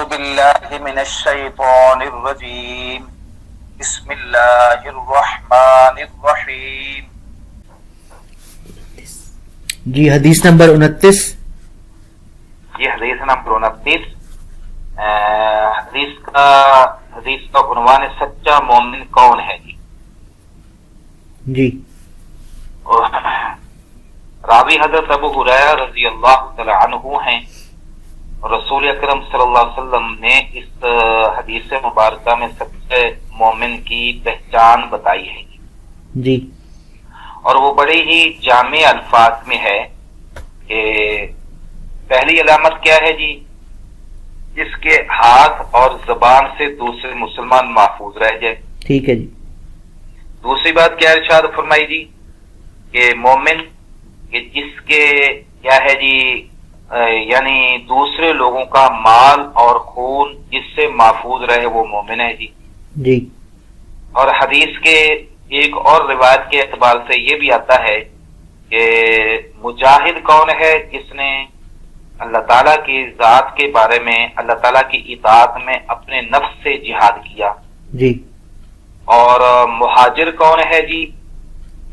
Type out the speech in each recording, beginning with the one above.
بالله من الشيطان الرجيم بسم الله الرحمن الرحیم. جی حدیث نمبر 29. یہ حدیث نمبر 29. حدیث کا عنوان سچا مومن کون ہے جی. راوی حضرت ابو ہریرہ رضی اللہ تعالی عنہ ہیں. رسول اکرم صلی اللہ علیہ وسلم نے اس حدیث مبارکہ میں سچے مومن کی پہچان بتائی ہے جی. اور وہ بڑے ہی جامع الفاظ میں ہے کہ پہلی علامت کیا ہے جی؟ جس کے ہاتھ اور زبان سے دوسرے مسلمان محفوظ رہ جائے. ٹھیک ہے جی. دوسری بات کیا ارشاد فرمائی جی کہ مومن کہ جس کے کیا ہے جی یعنی دوسرے لوگوں کا مال اور خون جس سے محفوظ رہے وہ مومن ہے جی. جی. اور حدیث کے ایک اور روایت کے اعتبار سے یہ بھی آتا ہے کہ مجاہد کون ہے؟ جس نے اللہ تعالیٰ کی ذات کے بارے میں اللہ تعالیٰ کی اطاعت میں اپنے نفس سے جہاد کیا. جی. اور مہاجر کون ہے جی؟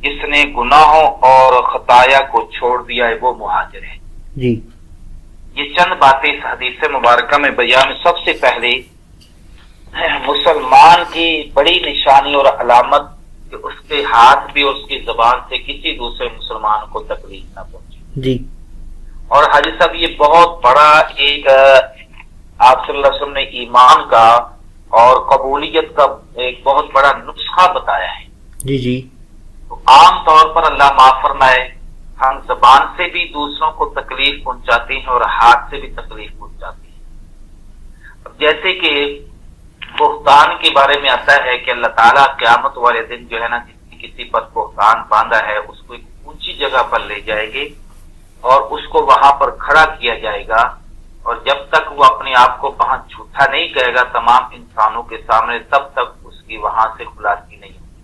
جس نے گناہوں اور خطایا کو چھوڑ دیا ہے وہ مہاجر ہے جی. یہ چند باتیں اس حدیث مبارکہ میں بیان. سب سے پہلے مسلمان کی بڑی نشانی اور علامت کہ اس کے ہاتھ بھی اور اس کی زبان سے کسی دوسرے مسلمان کو تکلیف نہ پہنچے جی. اور حاجی صاحب یہ بہت بڑا ایک آپ صلی اللہ علیہ وسلم نے ایمان کا اور قبولیت کا ایک بہت بڑا نسخہ بتایا ہے. جی. جی. تو عام طور پر اللہ معاف فرمائے ہم زبان سے بھی دوسروں کو تکلیف پہنچاتے ہیں اور ہاتھ سے بھی تکلیف پہنچاتے ہیں. اب جیسے کہ بہتان کے بارے میں آتا ہے کہ اللہ تعالیٰ قیامت والے دن جو ہے نا کسی پر بہتان باندھا ہے اس کو ایک اونچی جگہ پر لے جائے گے اور اس کو وہاں پر کھڑا کیا جائے گا اور جب تک وہ اپنے آپ کو وہاں جھوٹا نہیں کہے گا تمام انسانوں کے سامنے تب تک اس کی وہاں سے خلاصی نہیں ہوگی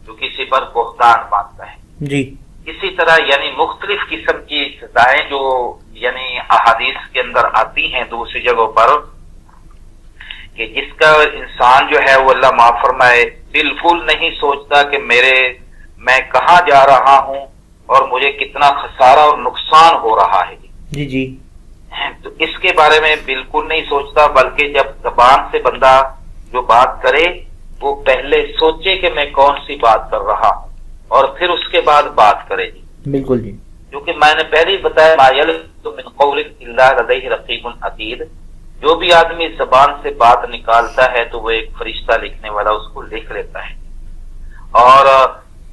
جو کسی پر بہتان باندھتا ہے. جی. اسی طرح یعنی مختلف قسم کی سزائیں جو یعنی احادیث کے اندر آتی ہیں دوسری جگہوں پر کہ جس کا انسان جو ہے وہ اللہ معاف فرمائے بالکل نہیں سوچتا کہ میں کہاں جا رہا ہوں اور مجھے کتنا خسارہ اور نقصان ہو رہا ہے. جی. جی. تو اس کے بارے میں بالکل نہیں سوچتا بلکہ جب زبان سے بندہ جو بات کرے وہ پہلے سوچے کہ میں کون سی بات کر رہا ہوں اور پھر اس کے بعد بات کرے جی. بالکل جی. کیونکہ میں نے پہلے ہی بتایا ما یلفظ من قول الا لدیہ رقیب عتید. جو بھی آدمی زبان سے بات نکالتا ہے تو وہ ایک فرشتہ لکھنے والا اس کو لکھ لیتا ہے. اور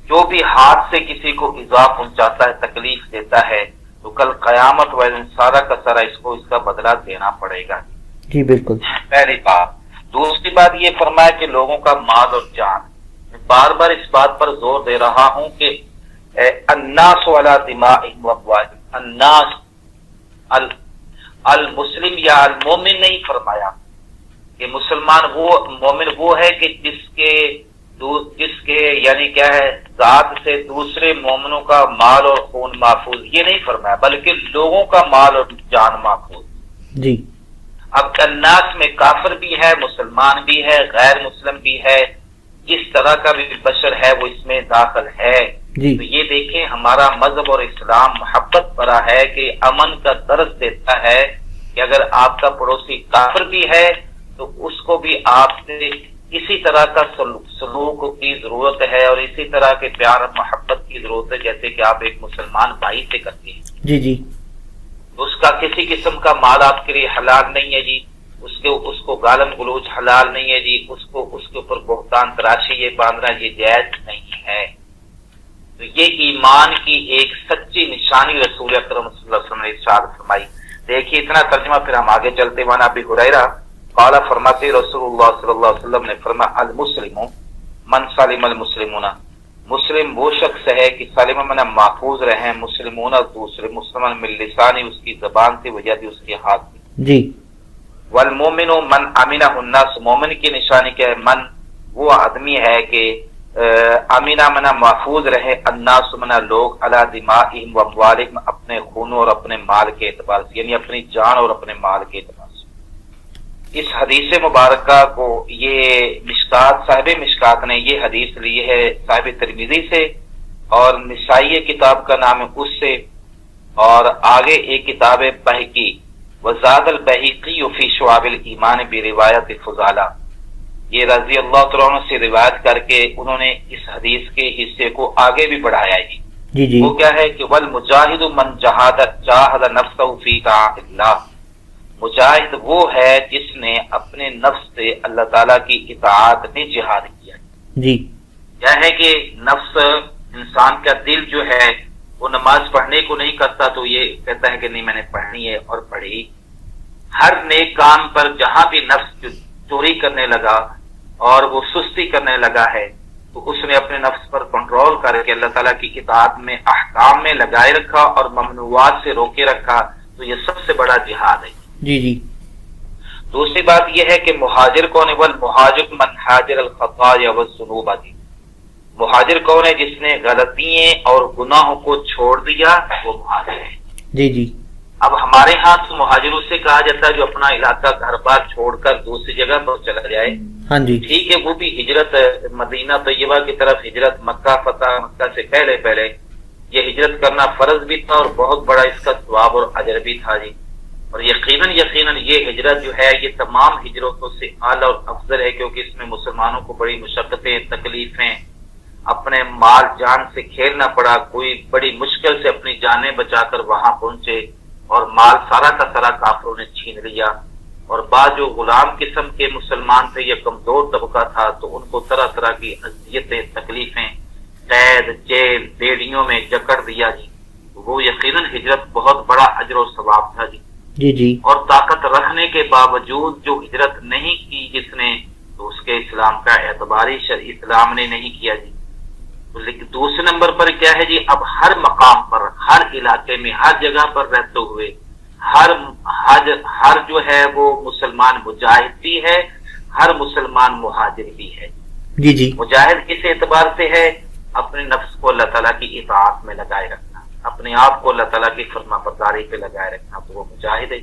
جو بھی ہاتھ سے کسی کو ایذا پہنچاتا ہے تکلیف دیتا ہے تو کل قیامت والے سارا کا سارا اس کا بدلہ دینا پڑے گا. جی بالکل. پہلی بات. دوسری بات یہ فرمایا کہ لوگوں کا مال اور جان. بار بار اس بات پر زور دے رہا ہوں کہ الناس علی دمائهم واموالهم. الناس المسلم یا المومن نہیں فرمایا کہ مسلمان وہ مومن وہ ہے کہ جس کے یعنی کیا ہے ذات سے دوسرے مومنوں کا مال اور خون محفوظ. یہ نہیں فرمایا بلکہ لوگوں کا مال اور جان محفوظ. جی. اب الناس میں کافر بھی ہے مسلمان بھی ہے غیر مسلم بھی ہے جس طرح کا بھی بشر ہے وہ اس میں داخل ہے. جی. تو یہ دیکھیں ہمارا مذہب اور اسلام محبت بھرا ہے کہ امن کا درس دیتا ہے کہ اگر آپ کا پڑوسی کافر بھی ہے تو اس کو بھی آپ سے اسی طرح کا سلوک کی ضرورت ہے اور اسی طرح کے پیار اور محبت کی ضرورت ہے جیسے کہ آپ ایک مسلمان بھائی سے کرتے ہیں. جی. جی. اس کا کسی قسم کا مال آپ کے لیے حلال نہیں ہے جی. اس کو گالم گلوچ حلال نہیں ہے جی. اس کے اوپر بہتان تراشی یہ باندھنا یہ جائز نہیں ہے. تو یہ ایمان کی ایک سچی نشانی رسول اکرم صلی اللہ علیہ وسلم نے ارشاد فرمائی. دیکھیے اتنا ترجمہ پھر ہم آگے چلتے وانا ابی ہریرہ قال فرماتے رسول اللہ صلی اللہ علیہ وسلم نے فرمایا المسلم من سلم المسلمون. مسلم وہ شخص ہے کہ سالم من محفوظ رہیں مسلمون دوسرے مسلمان من لسانی اس کی زبان سے وجہ دی اس کے ہاتھ سے. جی. والمومن من امنہ الناس. مومن کی نشانی کیا ہے؟ من وہ آدمی ہے کہ امینہ منا محفوظ رہے الناس منا لوگ علی دمائهم و اموالهم اپنے خونوں اور اپنے مال کے اعتبار سے یعنی اپنی جان اور اپنے مال کے اعتبار سے. اس حدیث مبارکہ کو یہ مشکات صاحب مشکات نے یہ حدیث لی ہے صاحب ترمذی سے، اور نسائی کتاب کا نام ہے اس سے، اور آگے ایک کتاب ہے بہقی وزاد البہقی فی شعاب الایمان بروایت فضالہ، یہ رضی اللہ تعالیٰ عنہ سے روایت کر کے انہوں نے اس حدیث کے حصے کو آگے بھی بڑھایا ہے۔ جی وہ کیا ہے کہ والمجاہد من جاہد نفسہ فی طاعت اللہ، مجاہد وہ ہے جس نے اپنے نفس سے اللہ تعالیٰ کی اطاعت میں جہاد کیا۔ جی کیا ہے کہ نفس انسان کا دل جو ہے وہ نماز پڑھنے کو نہیں کرتا تو یہ کہتا ہے کہ نہیں میں نے پڑھنی ہے اور پڑھی۔ ہر نیک کام پر جہاں بھی نفس چوری کرنے لگا اور وہ سستی کرنے لگا ہے تو اس نے اپنے نفس پر کنٹرول کر کے اللہ تعالیٰ کی اطاعت میں احکام میں لگائے رکھا اور ممنوعات سے روکے رکھا، تو یہ سب سے بڑا جہاد ہے۔ جی دوسری بات یہ ہے کہ مہاجر کون ہے؟ والمہاجر من ہاجر الخطایا والذنوب، مہاجر کون ہے؟ جس نے غلطیاں اور گناہوں کو چھوڑ دیا، وہ مہاجر ہے۔ جی اب ہمارے ہاں تو مہاجروں سے کہا جاتا ہے جو اپنا علاقہ گھر بار چھوڑ کر دوسری جگہ پر چلا جائے۔ ہاں جی ٹھیک ہے، وہ بھی ہجرت مدینہ طیبہ کی طرف ہجرت، مکہ فتح مکہ سے پہلے یہ ہجرت کرنا فرض بھی تھا اور بہت بڑا اس کا ثواب اور اجر بھی تھا جی۔ اور یقیناً یہ ہجرت جو ہے یہ تمام ہجرتوں سے اعلیٰ اور افضل ہے، کیونکہ اس میں مسلمانوں کو بڑی مشقتیں تکلیفیں، اپنے مال جان سے کھیلنا پڑا، کوئی بڑی مشکل سے اپنی جانیں بچا کر وہاں پہنچے، اور مال سارا کا سارا کافروں نے چھین لیا، اور بعض جو غلام قسم کے مسلمان تھے یا کمزور طبقہ تھا تو ان کو طرح طرح کی اذیتیں تکلیفیں، قید جیل بیڑیوں میں جکڑ دیا جی۔ وہ یقیناً ہجرت بہت بڑا اجر و ثواب تھا جی۔ جی اور طاقت رکھنے کے باوجود جو ہجرت نہیں کی جس نے، تو اس کے اسلام کا اعتبار ہی شرعی اسلام نے نہیں کیا جی۔ لیکن دوسرے نمبر پر کیا ہے جی، اب ہر مقام پر، ہر علاقے میں، ہر جگہ پر رہتے ہوئے ہر جو ہے وہ مسلمان مجاہد بھی ہے، ہر مسلمان مہاجر بھی ہے۔ جی مجاہد کس اعتبار سے ہے؟ اپنے نفس کو اللہ تعالیٰ کی اطاعت میں لگائے رکھنا، اپنے آپ کو اللہ تعالیٰ کی فرما برداری پہ لگائے رکھنا، تو وہ مجاہد ہے۔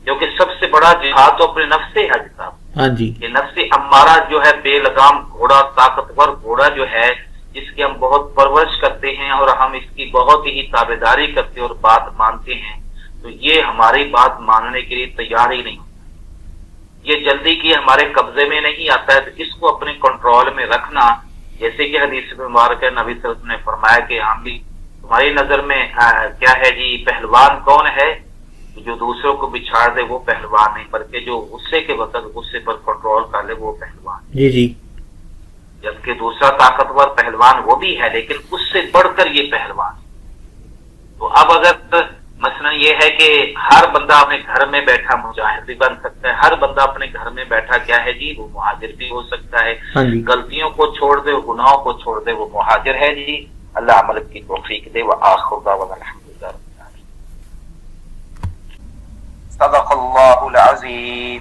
کیونکہ سب سے بڑا جہاد تو اپنے نفس سے ہے جناب۔ ہاں جی یہ نفس امارہ جو ہے بے لگام گھوڑا، طاقتور گھوڑا جو ہے، جس کی ہم بہت پرورش کرتے ہیں اور ہم اس کی بہت ہی تابعداری کرتے اور بات مانتے ہیں، تو یہ ہماری بات ماننے کے لیے تیار ہی نہیں، یہ جلدی کی ہمارے قبضے میں نہیں آتا ہے۔ تو اس کو اپنے کنٹرول میں رکھنا، جیسے کہ حدیث مبارک نبی صلی اللہ علیہ وسلم نے فرمایا کہ ہم بھی تمہاری نظر میں کیا ہے جی، پہلوان کون ہے؟ جو دوسروں کو بچھاڑ دے وہ پہلوان نہیں، بلکہ جو غصے کے وقت غصے پر کنٹرول کر لے وہ پہلوان۔ جی جبکہ دوسرا طاقتور پہلوان وہ بھی ہے لیکن اس سے بڑھ کر یہ پہلوان۔ تو اب اگر مثلا یہ ہے کہ ہر بندہ اپنے گھر میں بیٹھا مجاہد بھی بن سکتا ہے، ہر بندہ اپنے گھر میں بیٹھا کیا ہے جی، وہ مہاجر بھی ہو سکتا ہے۔ غلطیوں کو چھوڑ دے، گناہوں کو چھوڑ دے، وہ مہاجر ہے جی۔ اللہ عمل کی توفیق دے۔ وآخر دعوانا الحمدللہ رب العالمین۔ صدق اللہ العظیم۔